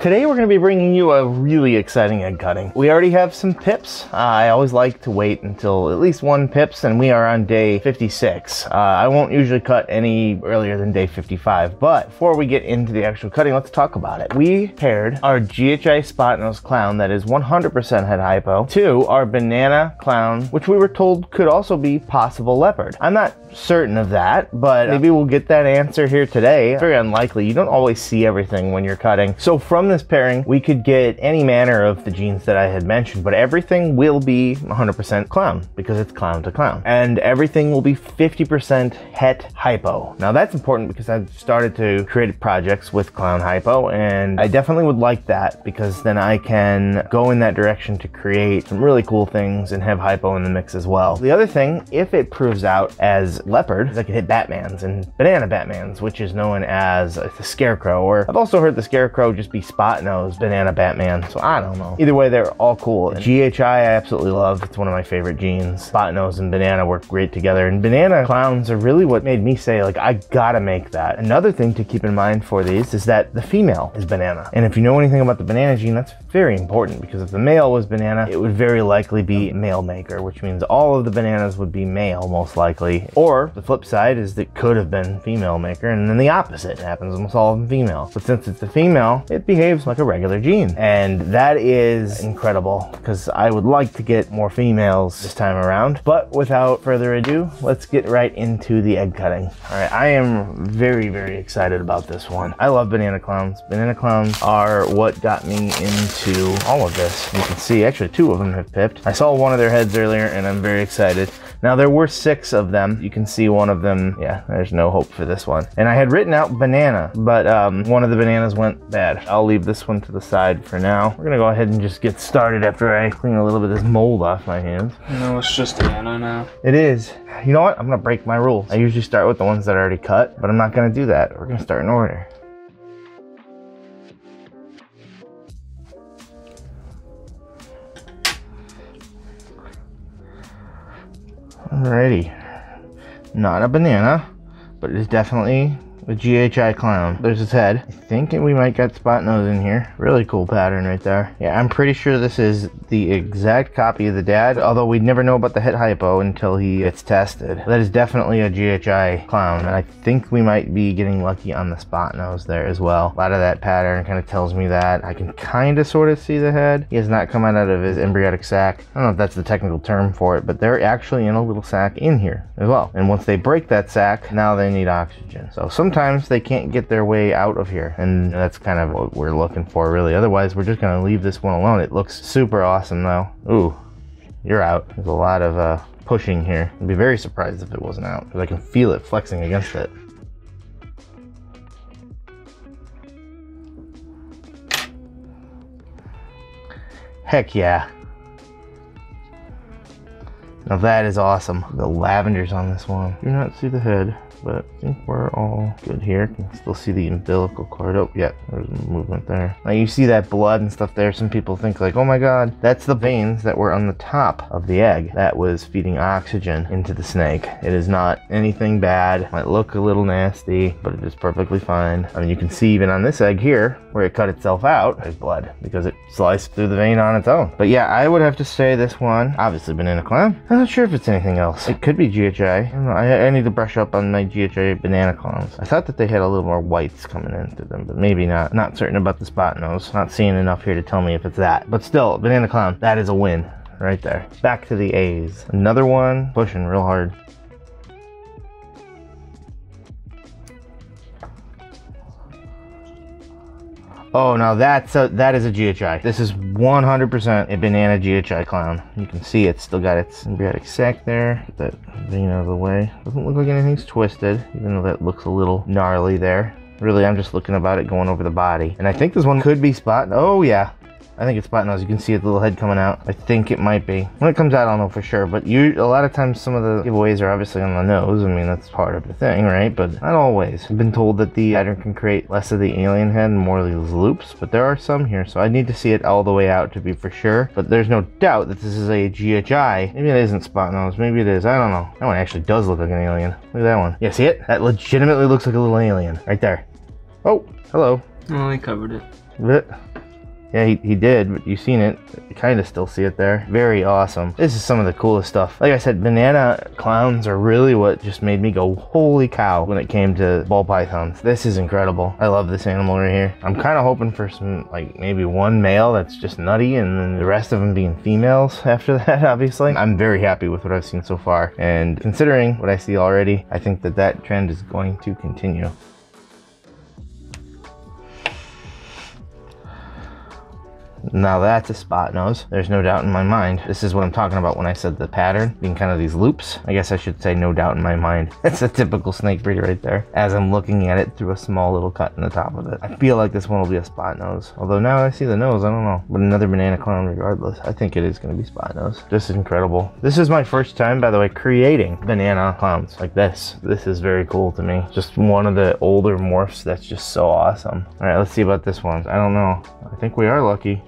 Today we're going to be bringing you a really exciting egg cutting. We already have some pips. I always like to wait until at least one pips, and we are on day 56. I won't usually cut any earlier than day 55, but before we get into the actual cutting, let's talk about it. We paired our GHI Spotnose clown that is 100% head hypo to our banana clown, which we were told could also be possible leopard. I'm not certain of that, but maybe we'll get that answer here today. Very unlikely. You don't always see everything when you're cutting. So from this pairing, we could get any manner of the genes that I had mentioned, but everything will be 100% clown because it's clown to clown. And everything will be 50% het hypo. Now that's important because I've started to create projects with clown hypo, and I definitely would like that because then I can go in that direction to create some really cool things and have hypo in the mix as well. The other thing, if it proves out as leopard, is I could hit Batmans and banana Batmans, which is known as the Scarecrow, or I've also heard the Scarecrow just be Spotnose banana Batman, so I don't know. Either way, they're all cool. And GHI I absolutely love. It's one of my favorite genes. Spotnose and banana work great together, and banana clowns are really what made me say, like, I gotta make that. Another thing to keep in mind for these is that the female is banana, and if you know anything about the banana gene, that's very important, because if the male was banana, it would very likely be male maker, which means all of the bananas would be male most likely. Or the flip side is that it could have been female maker, and then the opposite happens, almost all of them female. But since it's a female, it behaves like a regular gene, and that is incredible because I would like to get more females this time around. But without further ado, let's get right into the egg cutting. All right, I am very, very excited about this one. I love banana clowns. Banana clowns are what got me into all of this. You can see actually 2 of them have pipped. I saw one of their heads earlier and I'm very excited. Now there were 6 of them. You can see one of them, yeah, there's no hope for this one. And I had written out banana, but one of the bananas went bad. I'll leave this one to the side for now. We're gonna go ahead and just get started after I clean a little bit of this mold off my hands. No, it's just banana now. It is. You know what? I'm gonna break my rules. I usually start with the ones that are already cut, but I'm not gonna do that. We're gonna start in order. Alrighty, not a banana, but it is definitely a GHI clown. There's his head. I think we might get Spotnose in here. Really cool pattern right there. Yeah, I'm pretty sure this is the exact copy of the dad, although we'd never know about the het hypo until he gets tested. That is definitely a GHI clown, and I think we might be getting lucky on the Spotnose there as well. A lot of that pattern kind of tells me that. I can kind of sort of see the head. He has not come out of his embryonic sac. I don't know if that's the technical term for it, but they're actually in a little sac in here as well. And once they break that sac, now they need oxygen. So sometimes they can't get their way out of here, and that's kind of what we're looking for really. Otherwise, we're just gonna leave this one alone. It looks super awesome though. Ooh, you're out. There's a lot of pushing here. I'd be very surprised if it wasn't out, because I can feel it flexing against it. Heck yeah. Now that is awesome. The lavender's on this one. Do not see the head, but I think we're all good here. Can still see the umbilical cord. Oh, yeah, there's movement there. Now you see that blood and stuff there. Some people think like, oh my God, that's the veins that were on the top of the egg that was feeding oxygen into the snake. It is not anything bad. Might look a little nasty, but it is perfectly fine. I mean, you can see even on this egg here, where it cut itself out, there's blood because it sliced through the vein on its own. But yeah, I would have to say this one, obviously banana clown. I'm not sure if it's anything else. It could be GHI. I don't know. I need to brush up on my GHI banana clowns. I thought that they had a little more whites coming into them, but maybe not. Not certain about the Spotnose. Not seeing enough here to tell me if it's that. But still, banana clown, that is a win right there. Back to the A's. Another one pushing real hard. Oh, now that is a GHI. This is 100% a banana GHI clown. You can see it's still got its embryonic sac there. Get that vein out of the way. Doesn't look like anything's twisted, even though that looks a little gnarly there. Really, I'm just looking about it going over the body. And I think this one could be oh yeah. I think it's Spotnose. You can see its little head coming out. I think it might be. When it comes out, I don't know for sure, but a lot of times some of the giveaways are obviously on the nose. I mean, that's part of the thing, right? But not always. I've been told that the pattern can create less of the alien head and more of these loops, but there are some here, so I need to see it all the way out to be for sure. But there's no doubt that this is a GHI. Maybe it isn't Spotnose. Maybe it is. I don't know. That one actually does look like an alien. Look at that one. Yeah, see it? That legitimately looks like a little alien right there. Oh, hello. Oh, I covered it. But yeah, he did, but you've seen it. You kind of still see it there. Very awesome. This is some of the coolest stuff. Like I said, banana clowns are really what just made me go, holy cow, when it came to ball pythons. This is incredible. I love this animal right here. I'm kind of hoping for some, like maybe one male that's just nutty and then the rest of them being females after that, obviously. I'm very happy with what I've seen so far. And considering what I see already, I think that that trend is going to continue. Now that's a spot nose. There's no doubt in my mind. This is what I'm talking about when I said the pattern being kind of these loops. I guess I should say no doubt in my mind. That's a typical snake breeder right there. As I'm looking at it through a small little cut in the top of it. I feel like this one will be a spot nose. Although now I see the nose, I don't know. But another banana clown regardless. I think it is going to be spot nose. This is incredible. This is my first time, by the way, creating banana clowns like this. This is very cool to me. Just one of the older morphs that's just so awesome. All right, let's see about this one. I don't know. I think we are lucky.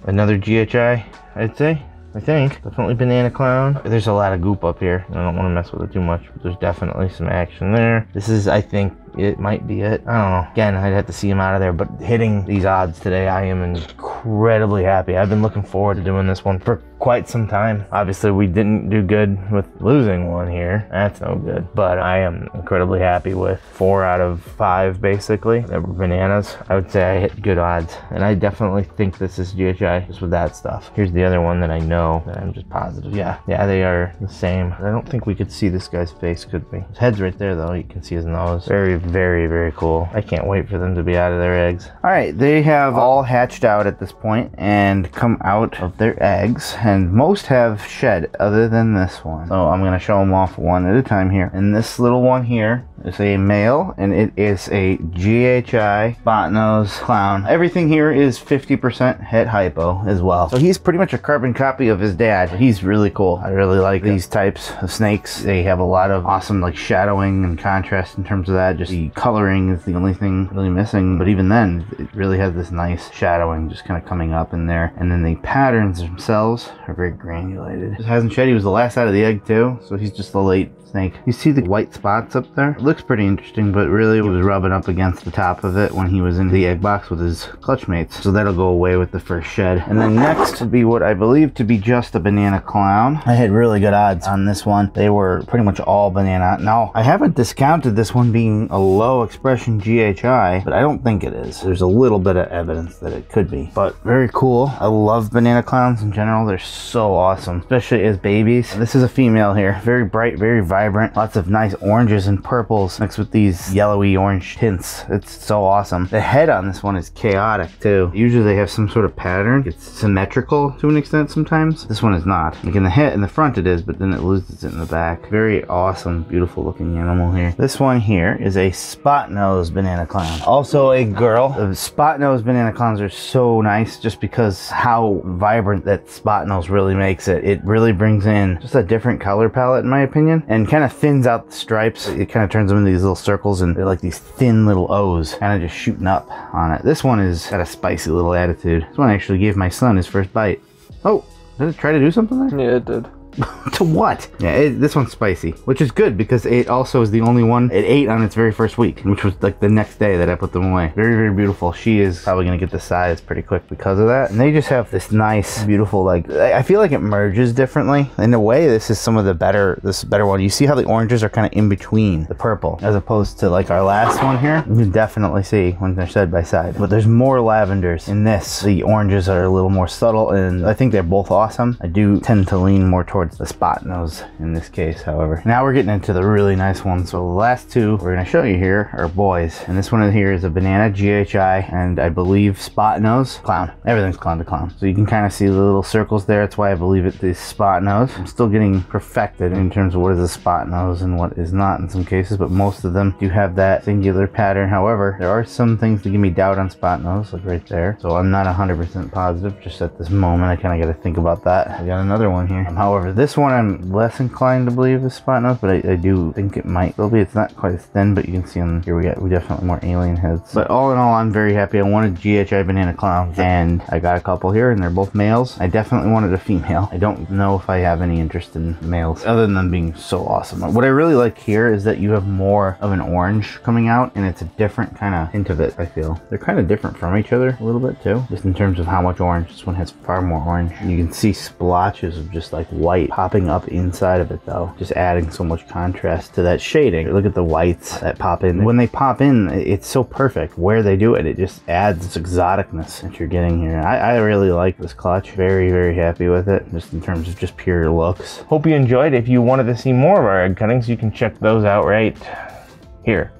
Another GHI, I'd say. I think. Definitely banana clown. There's a lot of goop up here. I don't want to mess with it too much, but there's definitely some action there. This is, I think, it might be it. I don't know. Again, I'd have to see him out of there, but hitting these odds today, I am incredibly happy. I've been looking forward to doing this one for quite some time. Obviously, we didn't do good with losing one here. That's no good. But I am incredibly happy with 4 out of 5, basically, that were bananas. I would say I hit good odds, and I definitely think this is GHI, just with that stuff. Here's the other one that I know that I'm just positive. Yeah, they are the same. I don't think we could see this guy's face, could we? His head's right there, though. You can see his nose. Very, very, very cool. I can't wait for them to be out of their eggs. All right, they have all hatched out at this point and come out of their eggs, and most have shed other than this one. So I'm going to show them off one at a time here. And this little one here is a male, and it is a GHI Spotnose clown. Everything here is 50% het hypo as well. So he's pretty much a carbon copy of his dad. He's really cool. I really like these types of snakes. They have a lot of awesome like shadowing and contrast in terms of that. Just the coloring is the only thing really missing. But even then, it really has this nice shadowing just kind of coming up in there. And then the patterns themselves are very granulated. Just hasn't shed. He was the last out of the egg too. So he's just the late snake. You see the white spots up there? It looks pretty interesting, but really he was rubbing up against the top of it when he was in the egg box with his clutch mates. So that'll go away with the first shed. And then next would be what I believe to be just a banana clown. I had really good odds on this one. They were pretty much all banana. Now, I haven't discounted this one being a low expression GHI, but I don't think it is. There's a little bit of evidence that it could be, but very cool. I love banana clowns in general. They're so awesome, especially as babies. This is a female here. Very bright, very vibrant. Lots of nice oranges and purples mixed with these yellowy orange tints. It's so awesome. The head on this one is chaotic too. Usually they have some sort of pattern. It's symmetrical to an extent sometimes. This one is not. Like in the head, in the front it is, but then it loses it in the back. Very awesome, beautiful looking animal here. This one here is a spot nose banana clown. Also a girl. The spot nose banana clowns are so nice just because how vibrant that spot nose really makes it. It really brings in just a different color palette in my opinion, and kind of thins out the stripes. It kind of turns them into these little circles, and they're like these thin little O's kind of just shooting up on it. This one is got a spicy little attitude. This one actually gave my son his first bite. Oh, did it try to do something there? Yeah, it did. To what? Yeah, this one's spicy, which is good because it also is the only one it ate on its very first week, which was like the next day that I put them away. Very, very beautiful. She is probably gonna get the size pretty quick because of that. And they just have this nice, beautiful, like, I feel like it merges differently. In a way, this is some of the better, this is a better one. You see how the oranges are kind of in between the purple, as opposed to like our last one here. You can definitely see when they're side by side. But there's more lavenders in this. The oranges are a little more subtle, and I think they're both awesome. I do tend to lean more towards the spot nose in this case, however. Now we're getting into the really nice ones. So the last two we're going to show you here are boys, and this one in here is a banana GHI and I believe spot nose clown. Everything's clown to clown, so you can kind of see the little circles there. That's why I believe it is spot nose. I'm still getting perfected in terms of what is a spot nose and what is not in some cases, but most of them do have that singular pattern. However, there are some things that give me doubt on spot nose, like right there. So I'm not 100% positive just at this moment. I kind of got to think about that. I got another one here. However, This one I'm less inclined to believe is Spotnose, but I do think it might still be. It's not quite as thin, but you can see on here we definitely more alien heads. But all in all, I'm very happy. I wanted GHI banana clowns, and I got a couple here, and they're both males. I definitely wanted a female. I don't know if I have any interest in males, other than them being so awesome. What I really like here is that you have more of an orange coming out, and it's a different kind of hint of it, I feel. They're kind of different from each other a little bit too, just in terms of how much orange. This one has far more orange. You can see splotches of just like white popping up inside of it though, just adding so much contrast to that shading. Look at the whites that pop in. When they pop in, it's so perfect where they do it. It just adds this exoticness that you're getting here. I really like this clutch. Very, very happy with it, just in terms of just pure looks. Hope you enjoyed. If you wanted to see more of our egg cuttings, you can check those out right here.